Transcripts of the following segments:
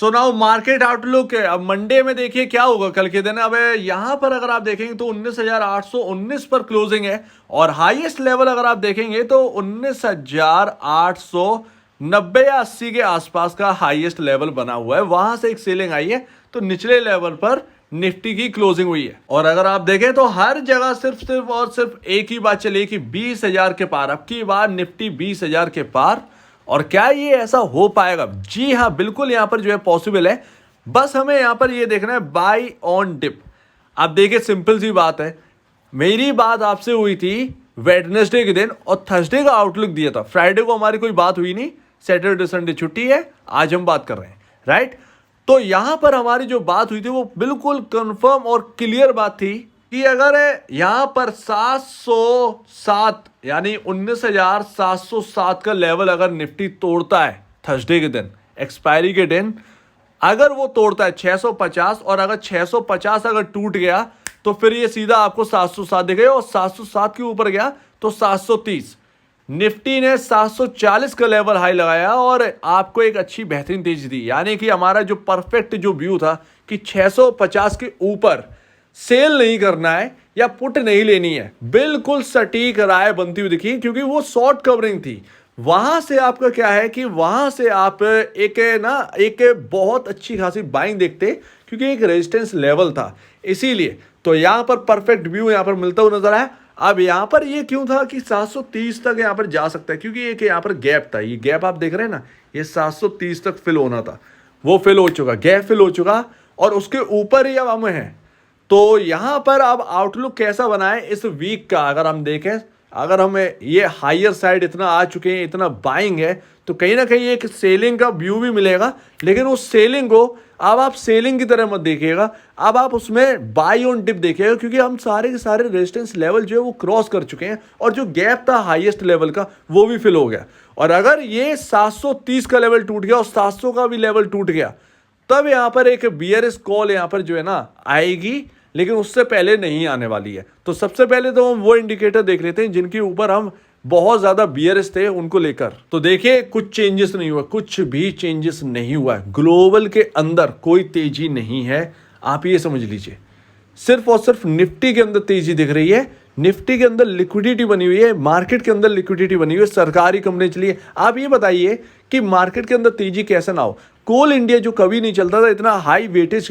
So now market outlook है। अब Monday में देखिए क्या होगा कल के दिन। अब यहाँ पर अगर आप देखेंगे तो 19,819 पर क्लोजिंग है और हाईएस्ट लेवल अगर आप देखेंगे तो 19,890 या 80 के आसपास का हाईएस्ट लेवल बना हुआ है। वहां से एक सेलिंग आई है तो निचले लेवल पर निफ्टी की क्लोजिंग हुई है। और अगर आप देखें तो हर जगह सिर्फ और सिर्फ एक ही बात चली कि 20,000 के पार। अब की बार निफ्टी 20,000 के पार। और क्या ये ऐसा हो पाएगा? जी हाँ, बिल्कुल यहां पर जो है पॉसिबल है। बस हमें यहां पर ये देखना है बाय ऑन डिप। आप देखिए सिंपल सी बात है। मेरी बात आपसे हुई थी वेडनेसडे के दिन और थर्सडे का आउटलुक दिया था। फ्राइडे को हमारी कोई बात हुई नहीं, सैटरडे संडे छुट्टी है, आज हम बात कर रहे हैं, राइट। तो यहां पर हमारी जो बात हुई थी वो बिल्कुल कंफर्म और क्लियर बात थी कि अगर यहां पर 707 यानी 19,707 का लेवल अगर निफ्टी तोड़ता है थर्सडे के दिन, एक्सपायरी के दिन, अगर वो तोड़ता है 650 और अगर 650 अगर टूट गया तो फिर ये सीधा आपको 707 दिखेगा और 707 के ऊपर गया तो 730। निफ्टी ने 740 का लेवल हाई लगाया और आपको एक अच्छी बेहतरीन तेजी दी। यानी कि हमारा जो परफेक्ट जो व्यू था कि 650 के ऊपर सेल नहीं करना है या पुट नहीं लेनी है, बिल्कुल सटीक राय बनती हुई दिखी। क्योंकि वो शॉर्ट कवरिंग थी। वहां से आपका क्या है कि वहां से आप एक बहुत अच्छी खासी बाइंग देखते क्योंकि एक रेजिस्टेंस लेवल था। इसीलिए तो यहां पर परफेक्ट व्यू यहां पर मिलता हुआ नजर आया। अब यहां पर ये क्यों था कि 730 तक यहां पर जा सकता है? क्योंकि एक यहां पर गैप था। ये गैप आप देख रहे हैं ना, ये 730 तक फिल होना था, वो फिल हो चुका, गैप फिल हो चुका और उसके ऊपर ही अब हम हैं। तो यहां पर अब आउटलुक कैसा बनाए इस वीक का अगर हम देखें, अगर हमें ये हायर साइड इतना आ चुके हैं, इतना बाइंग है, तो कहीं ना कहीं एक सेलिंग का व्यू भी मिलेगा। लेकिन उस सेलिंग को अब आप सेलिंग की तरह मत देखिएगा, अब आप उसमें बाई ऑन डिप देखिएगा। क्योंकि हम सारे के सारे रेजिस्टेंस लेवल जो है वो क्रॉस कर चुके हैं और जो गैप था हाईएस्ट लेवल का वो भी फिल हो गया। और अगर ये 730 का लेवल टूट गया और 700 का भी लेवल टूट गया तब यहां पर एक बियरिश कॉल यहां पर जो है ना आएगी, लेकिन उससे पहले नहीं आने वाली है। तो सबसे पहले तो हम वो इंडिकेटर देख लेते हैं जिनके ऊपर हम बहुत ज्यादा बियरिश थे उनको लेकर। तो देखिए कुछ चेंजेस नहीं हुआ, कुछ भी चेंजेस नहीं हुआ है। ग्लोबल के अंदर कोई तेजी नहीं है, आप ये समझ लीजिए। सिर्फ और सिर्फ निफ्टी के अंदर तेजी दिख रही है। निफ्टी के अंदर लिक्विडिटी बनी हुई है, मार्केट के अंदर लिक्विडिटी बनी हुई है, सरकारी कंपनी चलिए। आप ये बताइए कि मार्केट के अंदर तेजी कैसे ना हो? कोल इंडिया जो कभी नहीं चलता था, इतना हाई वेटेज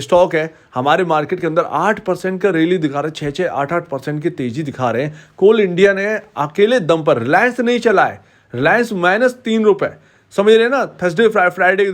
स्टॉक है हमारे मार्केट के अंदर, 8% का रैली दिखा रहे हैं, 6-6 8-8% की तेजी दिखा रहे हैं। कोल इंडिया ने अकेले दम पर, रिलायंस नहीं चला है, रिलायंस -3 रुपए, समझ रहे हैं ना। फ्राइडे के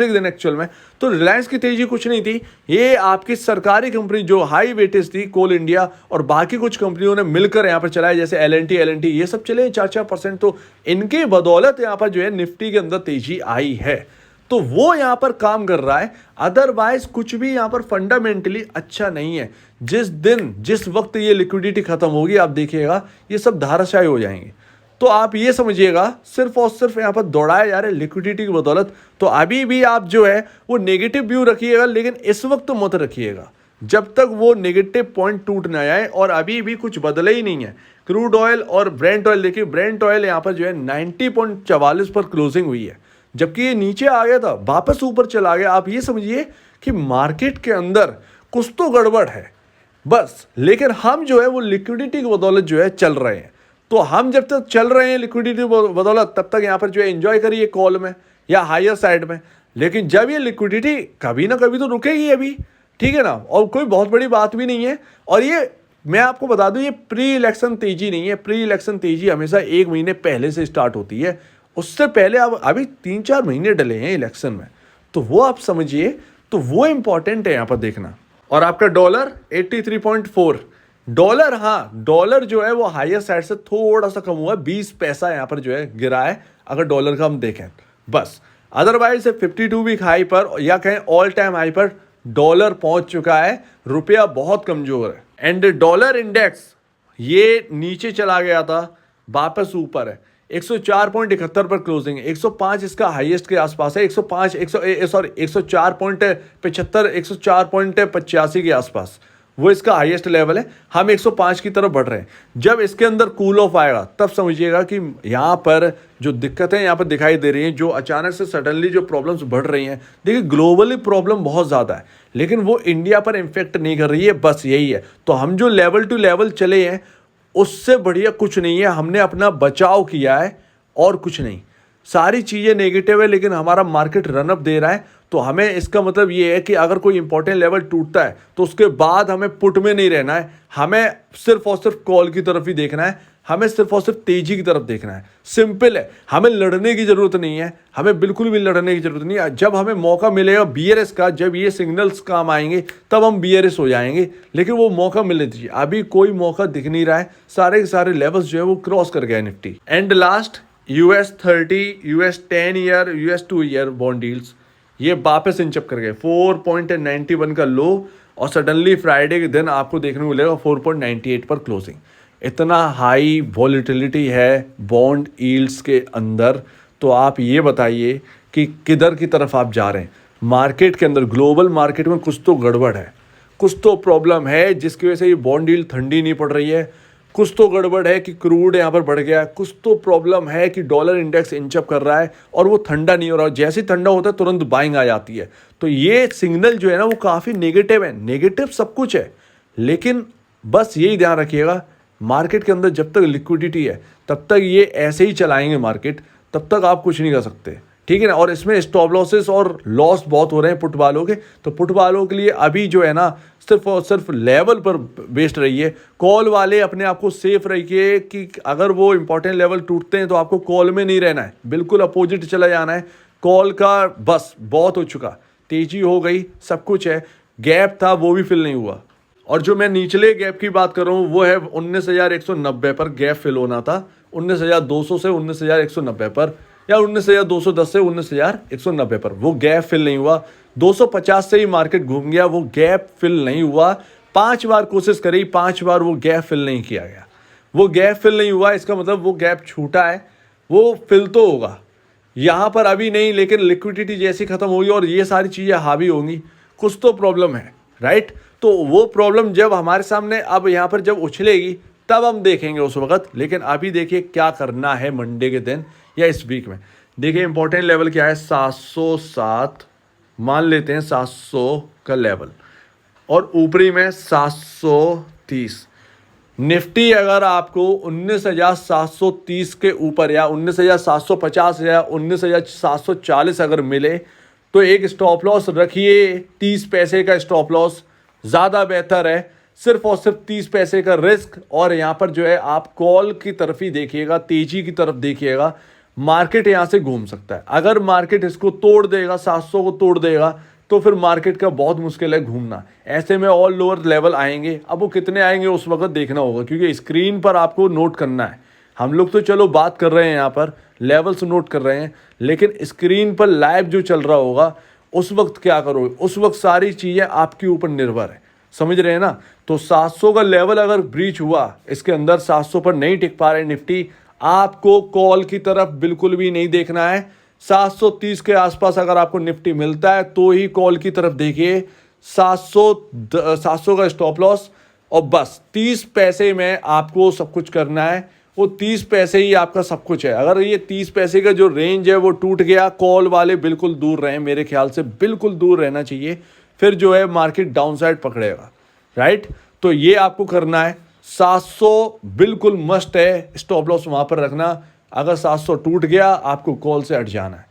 दिन एक्चुअल में तो रिलायंस की तेजी कुछ नहीं थी। ये आपकी सरकारी कंपनी जो हाई वेटेज थी, कोल इंडिया और बाकी कुछ कंपनियों ने मिलकर यहाँ पर चलाया, जैसे एल एंड टी ये सब चले 4-4%। तो इनके बदौलत यहाँ पर जो है निफ्टी के अंदर तेजी आई है। तो वो यहाँ पर काम कर रहा है। अदरवाइज कुछ भी यहाँ पर फंडामेंटली अच्छा नहीं है। जिस वक्त ये लिक्विडिटी खत्म होगी आप देखिएगा ये सब धाराशायी हो जाएंगे। तो आप ये समझिएगा सिर्फ और सिर्फ यहाँ पर दौड़ाया जा रहा है लिक्विडिटी की बदौलत। तो अभी भी आप जो है वो नेगेटिव व्यू रखिएगा, लेकिन इस वक्त तो मत रखिएगा जब तक वो नेगेटिव पॉइंट टूट ना जाए। और अभी भी कुछ बदला ही नहीं है। क्रूड ऑयल और ब्रेंट ऑयल देखिए, ब्रेंट ऑयल यहाँ पर जो है 90.44 पर क्लोजिंग हुई है, जबकि ये नीचे आ गया था, वापस ऊपर चला गया। आप ये समझिए कि मार्केट के अंदर कुछ तो गड़बड़ है बस। लेकिन हम जो है वो लिक्विडिटी की बदौलत जो है चल रहे हैं। तो हम जब तक चल रहे हैं लिक्विडिटी बदौलत, तब तक यहाँ पर जो है एंजॉय करिए कॉल में या हायर साइड में। लेकिन जब ये लिक्विडिटी कभी ना कभी तो रुकेगी अभी, ठीक है ना, और कोई बहुत बड़ी बात भी नहीं है। और ये मैं आपको बता दूं, ये प्री इलेक्शन तेजी नहीं है। प्री इलेक्शन तेजी हमेशा 1 महीने पहले से स्टार्ट होती है, उससे पहले अब अभी 3-4 महीने डले हैं इलेक्शन में, तो वो आप समझिए। तो वो इंपॉर्टेंट है यहाँ पर देखना। और आपका डॉलर 83.4 डॉलर, हाँ डॉलर जो है वो हायर साइड से थोड़ा सा कम हुआ है, 20 पैसा यहाँ पर जो है गिरा है अगर डॉलर का हम देखें बस। अदरवाइज 52 वीक हाई पर या कहें ऑल टाइम हाई पर डॉलर पहुंच चुका है। रुपया बहुत कमजोर है एंड डॉलर इंडेक्स ये नीचे चला गया था, वापस ऊपर है। 104.71 पर क्लोजिंग है, 105 इसका हाईएस्ट के आसपास है, 104.75 104.85 के आसपास। वो इसका हाईएस्ट लेवल है। हम 105 की तरफ बढ़ रहे हैं। जब इसके अंदर कूल ऑफ आएगा तब समझिएगा कि यहाँ पर जो दिक्कतें यहाँ पर दिखाई दे रही हैं, जो अचानक से सडनली जो प्रॉब्लम्स बढ़ रही हैं, देखिए ग्लोबली प्रॉब्लम बहुत ज़्यादा है, लेकिन वो इंडिया पर इम्पेक्ट नहीं कर रही है, बस यही है। तो हम जो लेवल टू लेवल चले हैं उससे बढ़िया कुछ नहीं है, हमने अपना बचाव किया है और कुछ नहीं। सारी चीज़ें नेगेटिव है लेकिन हमारा मार्केट रनअप दे रहा है, तो हमें इसका मतलब ये है कि अगर कोई इंपॉर्टेंट लेवल टूटता है तो उसके बाद हमें पुट में नहीं रहना है, हमें सिर्फ और सिर्फ कॉल की तरफ ही देखना है, हमें सिर्फ और सिर्फ तेजी की तरफ देखना है। सिंपल है, हमें लड़ने की ज़रूरत नहीं है, हमें बिल्कुल भी लड़ने की ज़रूरत नहीं है। जब हमें मौका मिलेगा बीआरएस का, जब ये सिग्नल्स काम आएंगे तब हम बीआरएस हो जाएंगे, लेकिन वो मौका मिलने दीजिए। अभी कोई मौका दिख नहीं रहा है, सारे के सारे लेवल्स जो है वो क्रॉस कर गए Nifty. And last US30, US10 year, US2 year bond deals ये वापस इंचअप कर गए 4.91 का लो, और सडनली फ्राइडे के दिन आपको देखने को मिलेगा 4.98 पर क्लोजिंग। इतना हाई वॉलेटिलिटी है बॉन्ड यील्ड्स के अंदर, तो आप ये बताइए कि किधर की तरफ आप जा रहे हैं। मार्केट के अंदर, ग्लोबल मार्केट में कुछ तो गड़बड़ है, कुछ तो प्रॉब्लम है जिसकी वजह से ये बॉन्ड यील्ड ठंडी नहीं पड़ रही है। कुछ तो गड़बड़ है कि क्रूड यहाँ पर बढ़ गया, कुछ तो प्रॉब्लम है कि डॉलर इंडेक्स इंचअप कर रहा है और वो ठंडा नहीं हो रहा। जैसे ही ठंडा होता है तुरंत बाइंग आ जाती है। तो ये सिग्नल जो है ना वो काफ़ी नेगेटिव है। नेगेटिव सब कुछ है, लेकिन बस यही ध्यान रखिएगा मार्केट के अंदर जब तक लिक्विडिटी है तब तक ये ऐसे ही चलाएंगे मार्केट, तब तक आप कुछ नहीं कर सकते, ठीक है ना। और इसमें स्टॉप लॉसेस और लॉस बहुत हो रहे हैं पुट वालों के, तो पुट वालों के लिए अभी जो है ना सिर्फ और सिर्फ लेवल पर बेस्ड रहिए। कॉल वाले अपने आप को सेफ रखिए कि अगर वो इंपॉर्टेंट लेवल टूटते हैं तो आपको कॉल में नहीं रहना है, बिल्कुल अपोजिट चला जाना है। कॉल का बस बहुत हो चुका, तेजी हो गई, सब कुछ है। गैप था वो भी फिल नहीं हुआ, और जो मैं निचले गैप की बात कर रहा हूँ वो है 19,190 पर गैप फिल होना था, 19,200 से 19,190 पर, या 19,210 से 19,190 पर। वो गैप फिल नहीं हुआ। 250 से ही मार्केट घूम गया, वो गैप फिल नहीं हुआ। 5 बार कोशिश करी, 5 बार वो गैप फिल नहीं किया गया। वो गैप फिल नहीं हुआ, इसका मतलब वो गैप छूटा है, वो फिल तो होगा यहाँ पर अभी नहीं, लेकिन लिक्विडिटी जैसी खत्म होगी और ये सारी चीज़ें हावी होंगी, कुछ तो प्रॉब्लम है, राइट। तो वो प्रॉब्लम जब हमारे सामने अब यहाँ पर जब उछलेगी तब हम देखेंगे उस वक्त। लेकिन अभी देखिए क्या करना है मंडे के दिन या इस वीक में। देखिए इंपॉर्टेंट लेवल क्या है, 707 मान लेते हैं, 700 का लेवल, और ऊपरी में 730। निफ्टी अगर आपको 19,730 के ऊपर या 19,750 या 19,740 अगर मिले तो एक स्टॉप लॉस रखिए, 30 पैसे का स्टॉप लॉस ज़्यादा बेहतर है। सिर्फ और सिर्फ 30 पैसे का रिस्क, और यहाँ पर जो है आप कॉल की तरफ ही देखिएगा, तेजी की तरफ देखिएगा। मार्केट यहाँ से घूम सकता है। अगर मार्केट इसको तोड़ देगा, 700 को तोड़ देगा, तो फिर मार्केट का बहुत मुश्किल है घूमना। ऐसे में ऑल लोअर लेवल आएंगे, अब वो कितने आएंगे उस वक्त देखना होगा, क्योंकि स्क्रीन पर आपको नोट करना है। हम लोग तो चलो बात कर रहे हैं, यहाँ पर लेवल्स नोट कर रहे हैं, लेकिन स्क्रीन पर लाइव जो चल रहा होगा उस वक्त क्या करोगे, उस वक्त सारी चीज़ें आपके ऊपर निर्भर है, समझ रहे हैं ना। तो 700 का लेवल अगर ब्रीच हुआ, इसके अंदर 700 पर नहीं टिक पा रहे निफ्टी, आपको कॉल की तरफ बिल्कुल भी नहीं देखना है। 730 के आसपास अगर आपको निफ्टी मिलता है तो ही कॉल की तरफ देखिए। 700 का स्टॉप लॉस, और बस 30 पैसे में आपको सब कुछ करना है। वो 30 पैसे ही आपका सब कुछ है। अगर ये 30 पैसे का जो रेंज है वो टूट गया, कॉल वाले बिल्कुल दूर रहें, मेरे ख्याल से बिल्कुल दूर रहना चाहिए, फिर जो है मार्केट डाउन साइड पकड़ेगा, राइट। तो ये आपको करना है। 700 बिल्कुल मस्ट है, स्टॉप लॉस वहाँ पर रखना। अगर 700 टूट गया आपको कॉल से हट जाना है,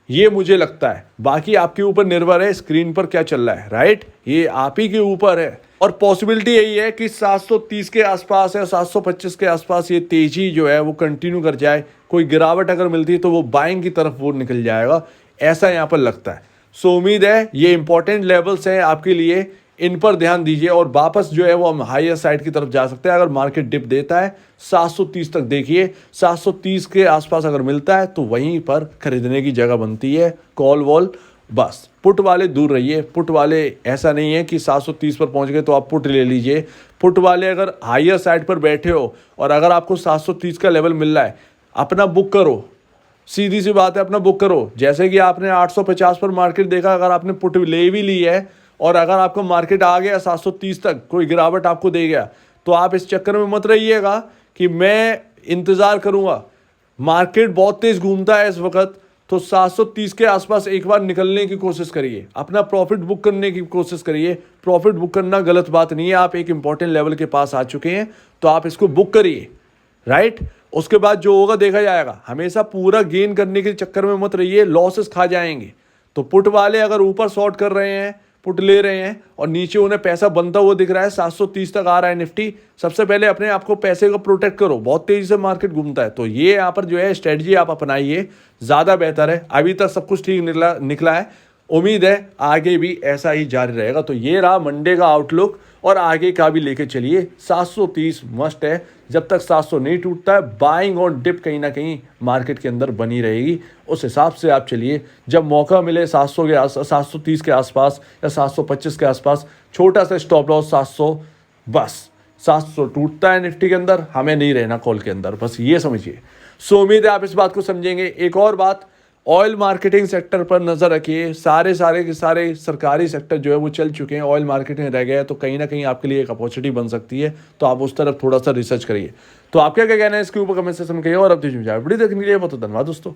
ये मुझे लगता है। बाकी आपके ऊपर निर्भर है स्क्रीन पर क्या चल रहा है, राइट, ये आप ही के ऊपर है। और पॉसिबिलिटी यही है कि 730 के आसपास या 725 के आसपास ये तेजी जो है वो कंटिन्यू कर जाए। कोई गिरावट अगर मिलती है तो वो बाइंग की तरफ वो निकल जाएगा, ऐसा यहाँ पर लगता है। सो उम्मीद है ये इंपॉर्टेंट लेवल्स हैं आपके लिए, इन पर ध्यान दीजिए और वापस जो है वो हम हायर साइड की तरफ जा सकते हैं। अगर मार्केट डिप देता है 730 तक देखिए, 730 के आसपास अगर मिलता है तो वहीं पर खरीदने की जगह बनती है। कॉल वॉल बस, पुट वाले दूर रहिए। पुट वाले ऐसा नहीं है कि 730 पर पहुंच गए तो आप पुट ले लीजिए। पुट वाले अगर हायर साइड पर बैठे हो और अगर आपको 730 का लेवल मिल रहा है, अपना बुक करो, सीधी सी बात है, अपना बुक करो। जैसे कि आपने 850 पर मार्केट देखा, अगर आपने पुट ले भी ली है और अगर आपका मार्केट आ गया 730 तक, कोई गिरावट आपको दे गया, तो आप इस चक्कर में मत रहिएगा कि मैं इंतज़ार करूँगा। मार्केट बहुत तेज़ घूमता है इस वक्त, तो 730 के आसपास एक बार निकलने की कोशिश करिए, अपना प्रॉफिट बुक करने की कोशिश करिए। प्रॉफिट बुक करना गलत बात नहीं है, आप एक इंपॉर्टेंट लेवल के पास आ चुके हैं तो आप इसको बुक करिए, राइट। उसके बाद जो होगा देखा जाएगा। हमेशा पूरा गेन करने के चक्कर में मत रहिए, लॉसेस खा जाएंगे। तो पुट वाले अगर ऊपर शॉर्ट कर रहे हैं, पुट ले रहे हैं और नीचे उन्हें पैसा बनता हुआ दिख रहा है, 730 तक आ रहा है निफ्टी, सबसे पहले अपने आप को पैसे को प्रोटेक्ट करो। बहुत तेजी से मार्केट घूमता है, तो ये यहाँ पर जो है स्ट्रेटजी आप अपनाइए, ज़्यादा बेहतर है। अभी तक सब कुछ ठीक निकला है, उम्मीद है आगे भी ऐसा ही जारी रहेगा। तो ये रहा मंडे का आउटलुक, और आगे का भी लेके चलिए। 730 मस्ट है, जब तक 700 नहीं टूटता है बाइंग और डिप कहीं ना कहीं मार्केट के अंदर बनी रहेगी। उस हिसाब से आप चलिए, जब मौका मिले 730 के आसपास या 725 के आसपास छोटा सा स्टॉप लॉस 700, बस 700 टूटता है निफ्टी के अंदर, हमें नहीं रहना कॉल के अंदर, बस ये समझिए। सो उम्मीद है आप इस बात को समझेंगे। एक और बात, ऑयल मार्केटिंग सेक्टर पर नज़र रखिए। सारे के सारे सरकारी सेक्टर जो है वो चल चुके हैं, ऑयल मार्केटिंग रह गया है, तो कहीं ना कहीं आपके लिए एक अपॉर्चुनिटी बन सकती है, तो आप उस तरफ थोड़ा सा रिसर्च करिए। तो आपका क्या कहना है इसके ऊपर कमेंट सेक्शन में कहिए, और अब वीडियो देखने के लिए बहुत धन्यवाद दोस्तों।